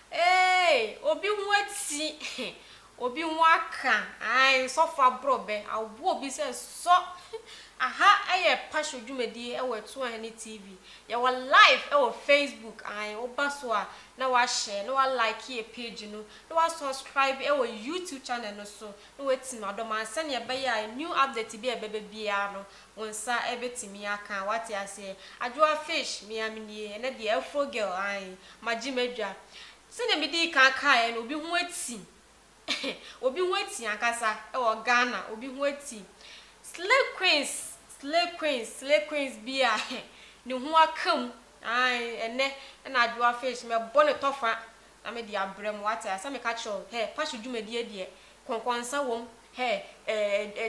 Hey, obi wati. Obi waka. Ai, so fa brobe. Awo obi say so. Aha, aye pasho dwumadi e we to ani TV. Ya wa live e wo Facebook. Ai, oba so a na wa share, na wa like e page no. Na wa subscribe e wo YouTube channel no so. Na weti no adoma sane e be ya new update bi e bebe bia no. Wonsa e betimi aka wati ase. Adwoa fish mi amnie na de afro girl ai. Magimedwa. Sene mi di kan kai no obi hu ati. Obi hu ati akasa e wo Ghana, obi hu ati. Slay queens bia ni hu akam ai ene na adwoa fish me bone tofa na me di abrem wata asa me ka cho he pasho dwumadi adie konkonsa wom he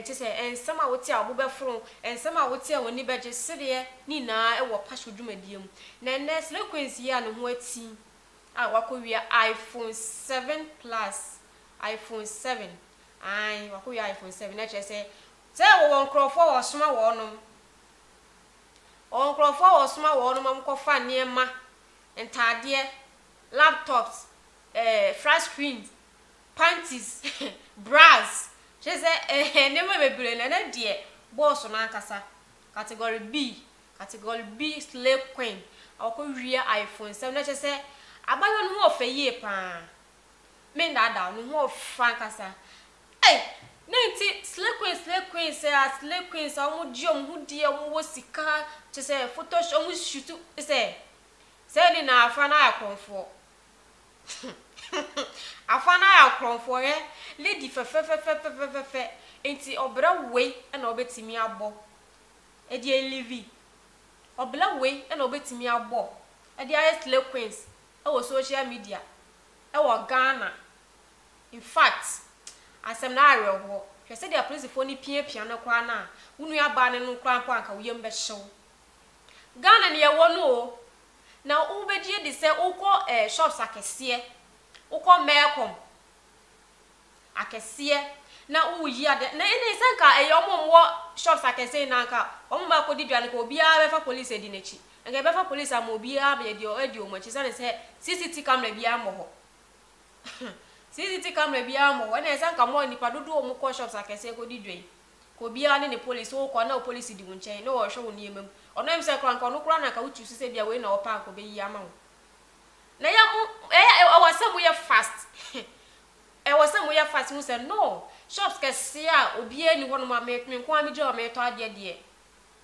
tise ensama woti a obobefro ensama woti a woni beje sede ni na e wo pasho dwumadi mu na ene slay queens ya no hu ati a wakowia iPhone 7 Plus iPhone 7 ai wakowia iPhone 7 na chese se wo nkrofo wo soma wo no on nkrofo wo soma wo no mam kofa niema entade laptops flat screens panties bras chese nema bebere na de boss na ankasa category B slay queen wakowia iPhone 7 na chese abayo no ho feye pa me ndada no ho frankasa nenti slay queen say slay queen say omo di omo die omo wo sika che say photoshop omo shoot say ni na afa na akonfo afa na akonfo ye lady fe enti obra we na obetimi abo e die livi obla we na obetimi abo e die slay queens e wo social media e wo Ghana in fact asem na arewo hwese dia police phone pia na kwa na unu aba ne no kwa mpo anka uyem be hyew Ghana ne yewo no na ubedie de se uko shops akese uko mekom akese na uyi ade na ene sanka eyomwo shops akese na anka omba ko didwane ko bia be fa police edi nechi nga be fa police am obi a be edi omachi se CCTV camera bia mo ho CCTV camera bia mo wana esanka mo nipa dodo o mo ko shops akese ko didwe ko bia ne police o ko na police di wonchen na wo hwe wo niemam ono em se kranka no kura na ka utu se bia we na opa ko be yi ama wo na ya mo awasam ye fast awasam ye fast mo se no shops kese a obi ani hono ma me ko ami je o me to ade de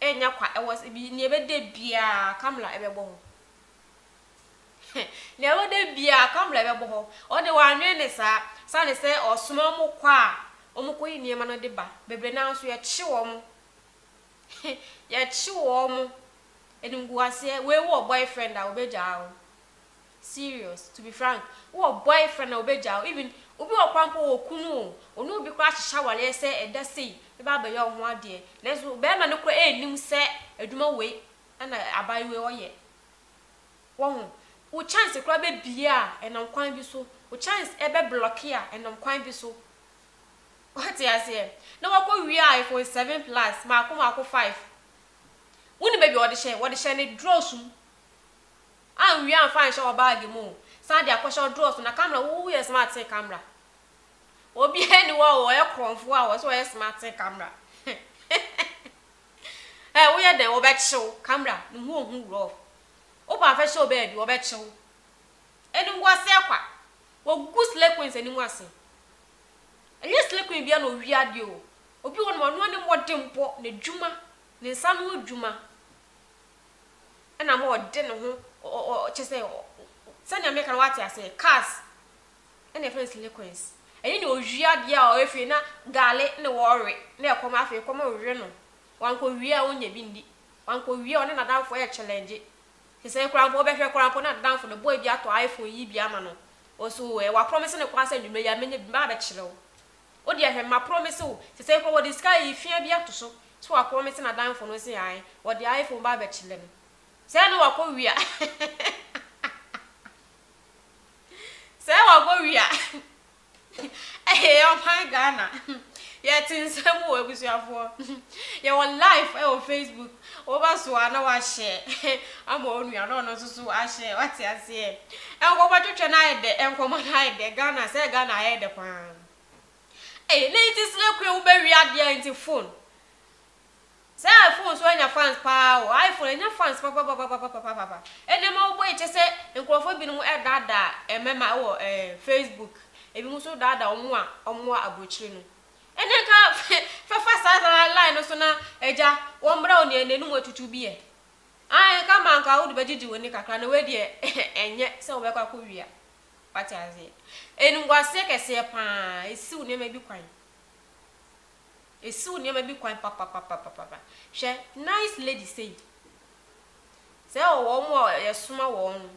enya kwa ewas bi ne be de bia camera ebe bo ho le wo de bia camera ebe bo ho o de wa anwe ne sa ne se osoma mo kwa omukọ yi niema no de ba bebre na so ye chi wo mo ye chi wo mo enungu ase we wo boyfriend a obeja o serious to be frank wo boyfriend a obeja o even obi wo kwampo wo kunu onu obi kwa hihya wale se eda sei e ba ba ye ho ade na so be ma ne kro enim se aduma we na abai we oye wo ho wo chance kra be bia enam kwan bi so wo chance e be block ya enam kwan bi so what you say na wako wi iPhone 7 Plus ma ko 5 woni baby wo de share ne draws an wi an fan show bag mu sa de akosho draws na camera wo ye smart camera obi eni wo ye kronfo a wo so ye smart camera wo ye den wo be chill camera no hu rough o ba fa show be wo be chill eni wo se kwa wo goose lequins eni wo ase yes lekun bia no wiade o obi won mo no ne modempo na dwuma ne nsa no dwuma na mo de ne ho chese sanya me kan wati ase cars ene friends lequins eyi ne o wiade a o efi na gale ne worry na ekoma afi ekoma owre no wanko wia onya bi ndi wanko wia one na danfo e challenge chese krampo obehwe krampo na danfo no boy bi ato iPhone yi bi ama no oso wa promise ne kwa sa nwume ya menye bi ma be kire o odi ehwe ma promise o se ko wodi sky ifia bi atoso so wa promise na dan fo no se ai wodi iPhone ba be chile no se no wa ko wia se wa go wia o my Ghana Yet in some way with your for your life on Facebook. Over so I know I share. I'm only I don't know so I share what I say. And go back to China and come and hide the Ghana, say Ghana head the pan. Hey, latest look will be read into phone. Say phones when your fans power, iPhone and your fans, papa. And the more way to say, and Crawford be no dada, and member Facebook. If you so dada or more abuchino. And then for first line or so now, Eja, one brownie and then what to be. I come and go to Betty when you can away dear, and yet so welcome Korea. What I say. And was sick as a pan, it's soon you may be crying. It's soon you may be quite papa. She nice lady say. Say, oh, more a small one.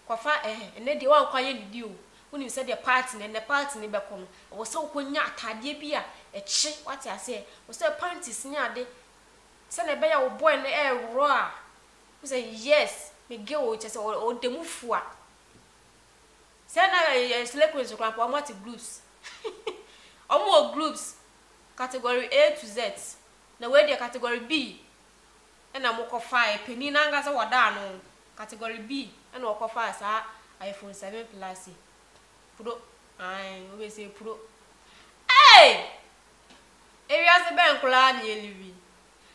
Quafa, and then the one quiet you. When you said the party and the party in the back home, I was so cognac, dear beer, a chick, what I say, was so panties near the send a bear boy in the air roar. You say, yes, me go just or the move for. Send a select with grandpa, what groups. Or more groups. Category A to Z. Now where the category B. And I'm walk of 5 penny nangas or down. Category B and walk of 5 iPhone 7 Plus. Pro. I always say pro. Hey! Areas the bank lad ye living.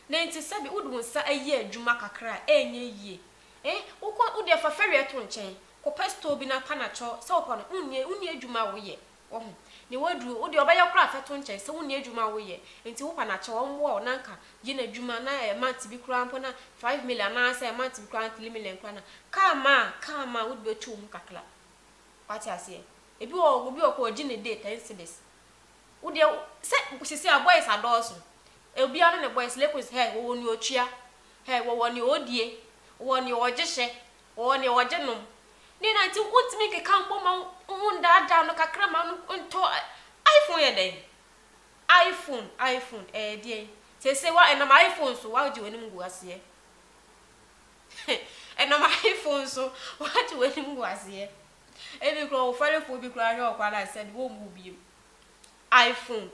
97 would say a year Jumaka cry any ye. Eh? Who dear for ferry at one chain? Copesto be na panacho, so upon unye Juma way. Oh. Ni wadu odi obaya kra feto nche se woni adwuma wo ye enti wo pa na che won wo nanka je na adwuma na e month bi kra mpo na 5 million na se month bi kra 3 million kra na kama wo be tu mu kakla pati ase ebi wo obi okọ je ne data incidents wo de se sisi boys adoso ebi anu ne boys lekos he wo ni otua he wo ni odie wo ni ogyehye wo ni ogyenom ni na ti utimi ke kampo ma unda no kakra ma nto iPhone ye den iPhone die se wa na my iPhone so wa ji wani mgu ase na my iPhone so wa ji wani mgu ase ebi kro fare fo bi kra hwe okwa na said wo mu bi iPhone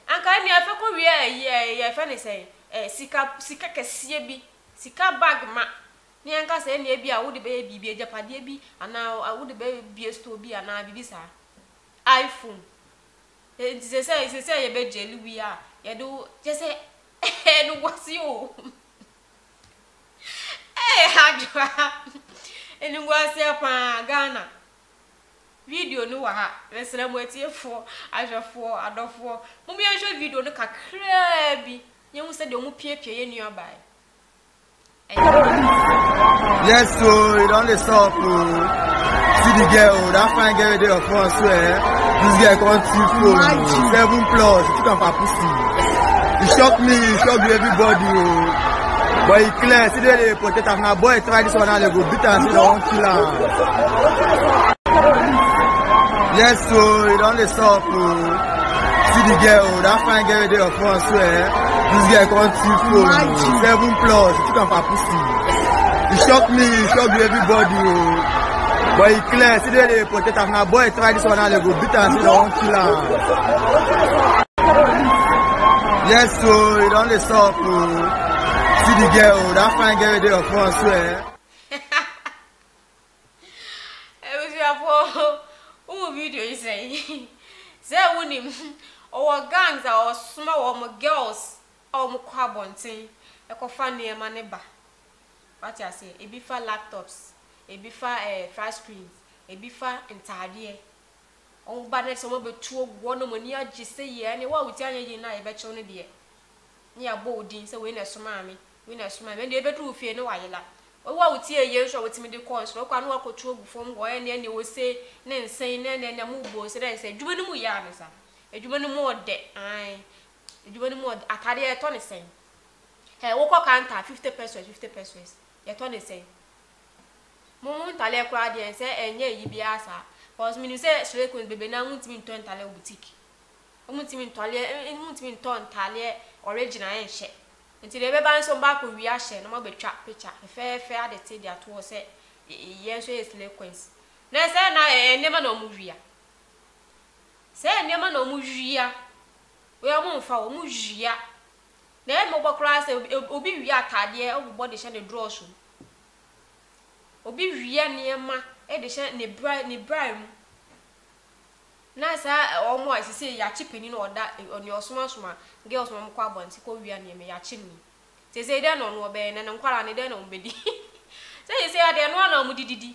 anka ni afa ko ye fa ne say sika kese bi sika bag ma ni anka se ni ebi a wo de be bibi ejapade bi ana wo de be bi store bi ana bibi sa iPhone se ye be jeli wi a ye do je se no wasi o adwa eni wasi apa Ghana video no wa ha resere mo etiefo ahwefo adofo mo mi ahwe video no kakra bi ye hu se de mo piepie ye nua bai. Yes, so it only stop to see the girl. That fine girl there of us where this girl can't see phone 7 plus. She took her pussy. It shocked me, it shocked everybody. But it clear, see the protect her. Now boy try this one and they go beat her and they don't kill her. Yes, so it only stop to see the girl. That fine girl there of us where this girl can't see phone 7 plus. She took her pussy. It shocked me, it shocked everybody. But it clear, see the protect her. Now boy try this one and they go beat her and they don't kill her. Yes, so it only stop to see the girl. That fine girl there of us where. Oh, video is saying, say, winning or gangs or small or girls or quabonting, a coffee money bar. What I say, a bifa laptops, a bifa fire screens, a bifa entire. Oh, but next over 2 1 near just say, yeah, and what we tell you now, I bet you only dear. Near boarding, so win a sumami, and they better fear no while. What would see a year show with me the course, no can walk or two from where and you will say, then say, then a move boys, and I say, do any more yards, a do any more debt, I do any more at Tadia Tony saying. Hey, walk can't 50 pesos, 50 pesos. Your Tony say. Moment I let crowd and say, and ye be asa. Because when you say, Shrek will be now, won't mean turn Talia boutique. I won't mean Talia, and won't mean turn Talia original and shit. Until they buy some back with reaction, no more be trap picture. A fair, they say that was it. Yes, it's sequence. Next, I never know movie. say nneema na omu hwia we amu mfa omu hwia na e mo bokra say obi hwia atade obobọ de hye ne draws obi hwia nneema e de hye ne bra mu na sa omo asise ya chipeni na oda oni osoma girls mo kwa bonti ko hwia nneema ya chimni say dey no no be na nkwara ne dey no mbedi say say ade no na omudididi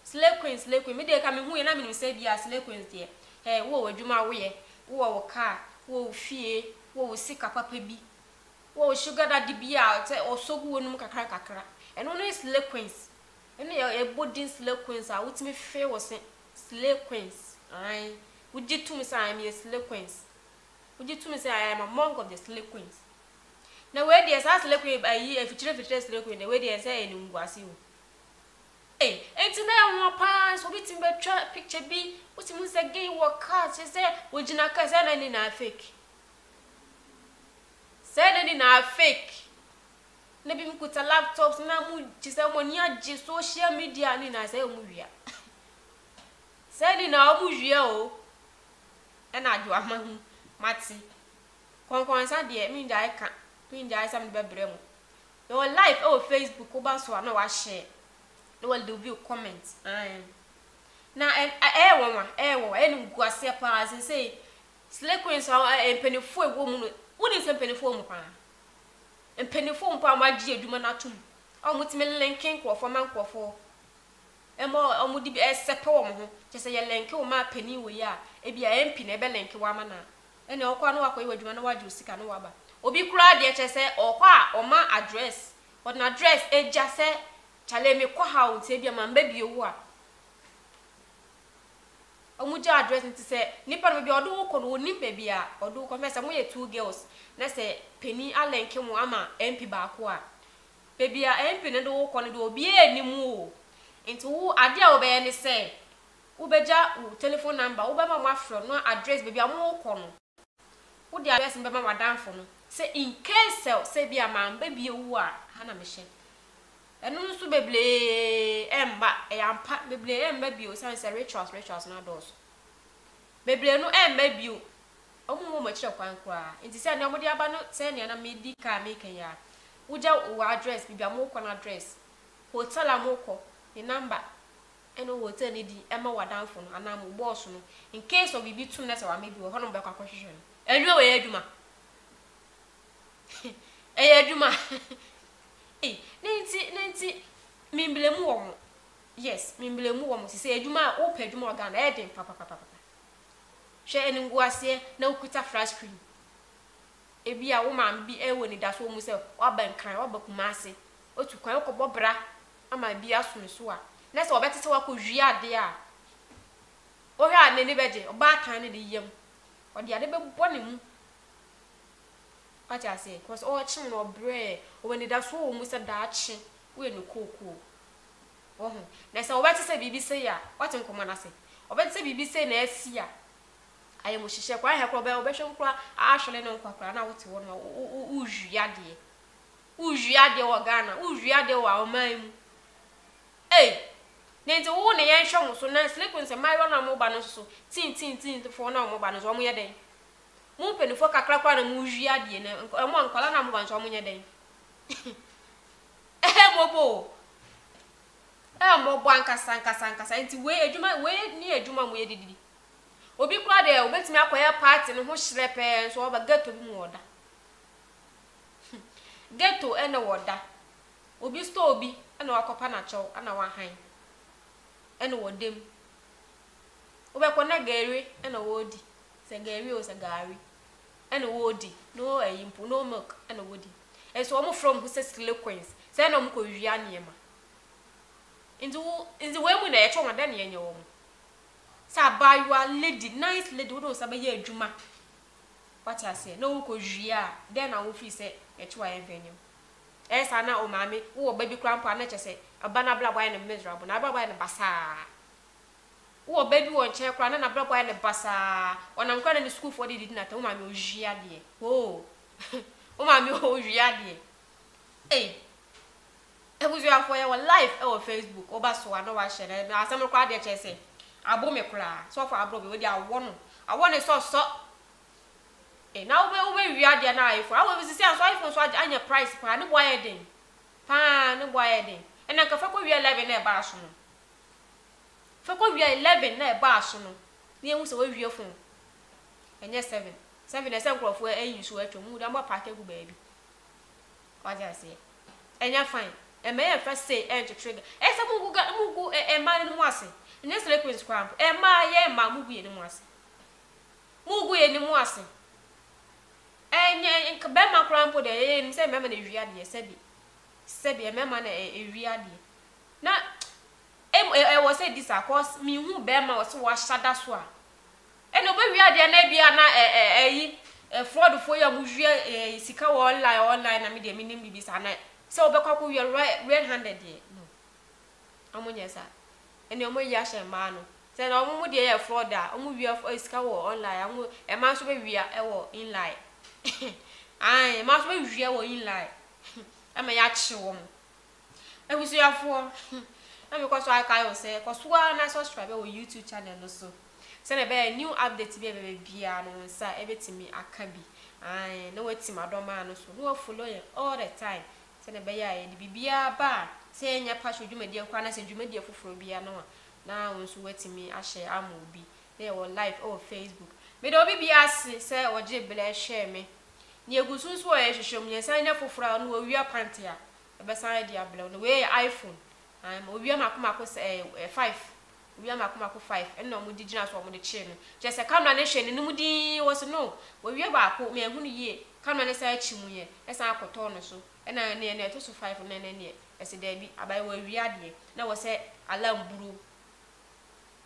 slay queen me dey ka me hu ye na me say bia slay queens dey wo wadwuma wo ye wo car wo fie wo sika papa bi wo sugar daddy bia osogu wonum kakra eno no slay queens eno ye body slay queens a wutimi fe wo se slay queens ai wujitum say am ye slay queens wujitum say I am among of the slay queens na we dey say slay queen ayi afichire slay queen na we dey say eni ngwase wo enti na ho pa so bitim betwa picture bi utimu se gay work out say wojina ka say na ni na fake say na ni na fake na bi mkuta laptops na mu jisa moni agi social media ni na say omu hwia say ni na omu hwia o na adu amahu mati konkon sa de mi ndai sam be bremu your life Facebook oba so na wa share no do view comment na wo enu guase pa say slay queens empenifo ego mu no woni se empenifo mu pa empenifo mu pa ma gi eduma na tum o mutime linking krofo man krofo emo omudi bi esepe wo mo ho che se ye link wo ma pani wo ya e bia empi na ebe link wa ma na ene okwa no wakwa iwaduma na waju sika no waba obi kura de che se okwa o ma address but na address eja se chale me kwa ha unte bia ma mba bi owu a omuja address nti se nipa no bia odo ko no nipa bia odo ko mesa mo ye two girls na se peni alenke mu ama MP ba ko a pe bia MP ne do ko ne do obi enimu o nti wo ade a obe ne se wo beja wo telephone number wo be ma mo afro no address be bia mo ko no wo di address be ma wadanfo no se in case se bia ma mba bi owu a ha na me hye enu nso beble emba eyampa beble emba bio sanse rituals na dos beble no emba bio omu mo kire kwan kra nti se na omudi aba no se ne na medical make ya uja wo address bibia mo ko na address hotel amoko the number eno hotel ni di ema wadanfo no ana mo boss no in case of bibi tum na se wa mebi ho no be kwa kwahwehwe no enwe we aduma aduma Nenti mimblemu wo mo yes mimblemu wo mo se aduma o pa aduma organ na eden papa hwe enungu ase na ukuta flash screen ebi a wo man bi ewo ni daso mu se waban kan wabakuma ase otu kwan ko bobra ama bi asumso a na se obetete wako hwi ade a o hwa ne ne beje oba kan ne de yem ode ade be bone mu What I say, cause all chin or bread, or when it does so, Mr. Dutch, we no cocoa. Oh, that's all what to say, BB say ya. What in common I say? Or better say, BB say, next year. I am wish she quite have a bell, Bishop Cra, actually no quacker, and I want to one, Ujiadi. Ujiadi or Ghana, Ujiadi or mine. Eh, then the one the young show so nice, sleeping some my run mobile so, tin for now mobile is 1 year day. Mo penifo kakra kwa na mu hwia de na mo ankwala na mo bancho mo nyeden mobo mo bo ankasa nti we adwuma we ni adwuma mo yedidi obi kura de obetimi akoya party no ho hyerepe so oba ghetto bi mu oda ghetto ene woda obi store obi ene wakopa na chow ana wa han ene wodem obekọ na gari ene wodi se gari o se gari ene wodi no ayimpo no milk ene wodi so omo from who says slay queens say na omo ko hwia niema inzi we mu na ye chwa da na yenye wo mu sa ba you are lady nice lady wo do sa ba ye adwuma what I say no ko hwia then na wo fi say ye chwa ye venyem sa na o mame wo baby crampa na che say abana bla boy na miserable na bla boy na basa wo baby won che kra na bla boy na basa ona nkwa na school for did na ta wo mame o hwia de o mame o hwia de ebuzu afọ ya live e Facebook oba so na wa share na asem kra de che say abo me kra so for abro be we dia wo no I want so now we are the iPhone. I will see iPhone so I price pa no boy den. Pa no boy den. And I can for we 11 na ba so no. For we 11 na ba so no. Na ehun se we phone. Enye 7. 7 na 7 crop for use we atwa mu da mo pack egu ba bi. What I say? Enye fine. E me first say to trigger. E se mu go e man no ase. Enye sleeping scramp. E ma ye ma mu gu ye no ase. Mu gu ye ni mu ase. Enye be ma cramp de ye say me ma na wi ade sebi me ma na wi ade. Na e was say this cause me hu be ma was wa shada so a. E no be wi ade na bia na fraud for ya mu wi sika online na me de minim bibisa na so obekwa ko wi red handed de no amunye sa ene omo ya hye ma no say na omo de ya fraud a omo wi sika wo online amu e ma so be wi a e wo inline ai ma so be wi e wo inline ama ya chi wo mo e wi so ya fo na me ko so aka yo say ko so na subscribe wo YouTube channel no so say na be new update be bia no sa e betimi aka bi ai na wetim adoma no so no follow you all the time say na be ya e bibia ba say nya pasho dwumadi kwa na say dwumadi foforo bia no na wonso wetimi ahye amo bi na wo live o Facebook me do bibia say oje bele share me ni egusunsu o yehwehwem nya say nya foforo no wo wia pantia e be say dia bele no we iPhone ai mo wia makomako 5 wia makomako 5 enno mo digina so mo de che no je say camera ne hwe ne mu di wo so no wo wia ba ko me ehunu yie camera ne say achi mu ye e say akoto no so ena ne to so 5 ne ne e se da bi abai wo wia de na wo say alarm buru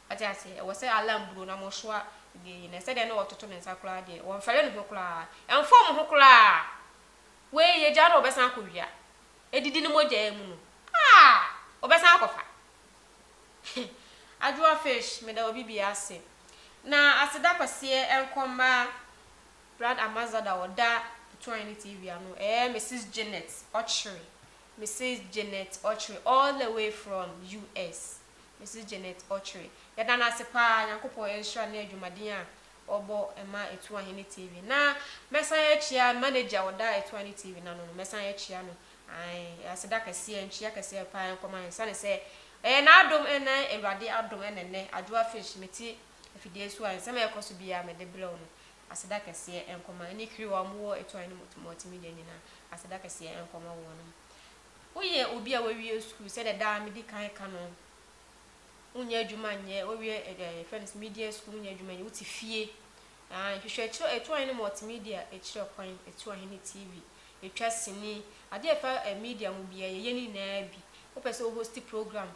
ati ase wo say alarm buru na mo so de ne say de no ototo ne sakura de wo mfale no hokura enfom hokura we ye ja no obesan akowia edidi ni moja emu no obesan akofa Ajua fish me da obi bia ase na aseda kwase enkoma brand ambassador oda Twain TV ano Mrs. Janet Ochre all the way from US Mrs. Janet Ochre ya dana sepa nyankopon ensure na adwumaden a obo ema Twain TV na mesan achia manager oda Twain TV na no mesan achia no ai aseda kwase enchia kwase pa enkoma nsane se na adom ena ewade adom ene Ajua fish meti afidie so an sama ekoso bia me de blow no aseda kese enkoma ni kiri wa mo Twain multimedia ni na aseda kese enkoma wo no oye obi a wawie school se de da me di kan no unya adwuma nye owie friends media school unya adwuma nye uti fie hwehwe Twain multimedia ekire kwan Twain TV etwa sini ade efa media mu bia ye ni na bi opese o host program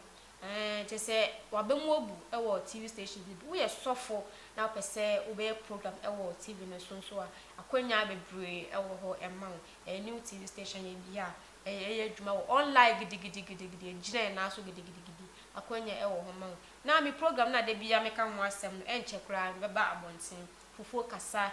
je say wabemu obu ewo TV station bi wo ye sofo na opese obe program ewo TV no so a akwanya bebre ewo ho emma new TV station ye bia ye adwuma wo online gidigidi gina na so gidigidi akwanya ewo ho ma na mi program na de bia meka ho asem no enche kra beba abonten fufuo kasa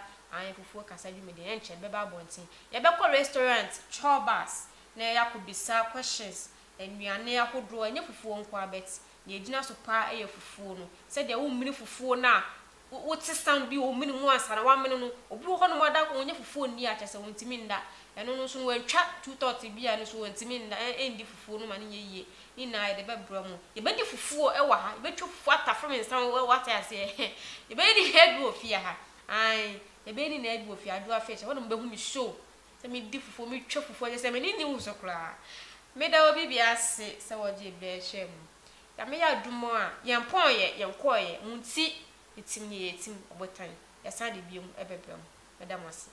dwumede enche beba abonten ye be ko restaurant chobas na yakubisa questions enuane ahodro enye fufuo nko abet na ejina so pa eye fufuo no se de wo mmiri fufuo na wo tisan bi wo mmiri mu ansana wa mmiri no obi ho no moda ko onye fufuo ni a chese wontimi nda eno no so no wantwa 230 bia no so wontimi nda endi fufuo no ma ne yeye ni na ide bebro mu ye bedi fufuo ewa ha ye betwa fufuo ata from nsan wata ase ye bedi head ofia ha ai ye bedi na head ofia Ajua fish wo no mbehu mi show se mi di fufuo mi twa fufuo je se me ni hu so kra me da obi bia se woje be hwem ya me ya dumo a yempon ye yenkoye munti etim ye etim obotan ya sa de biom ebebem me da mose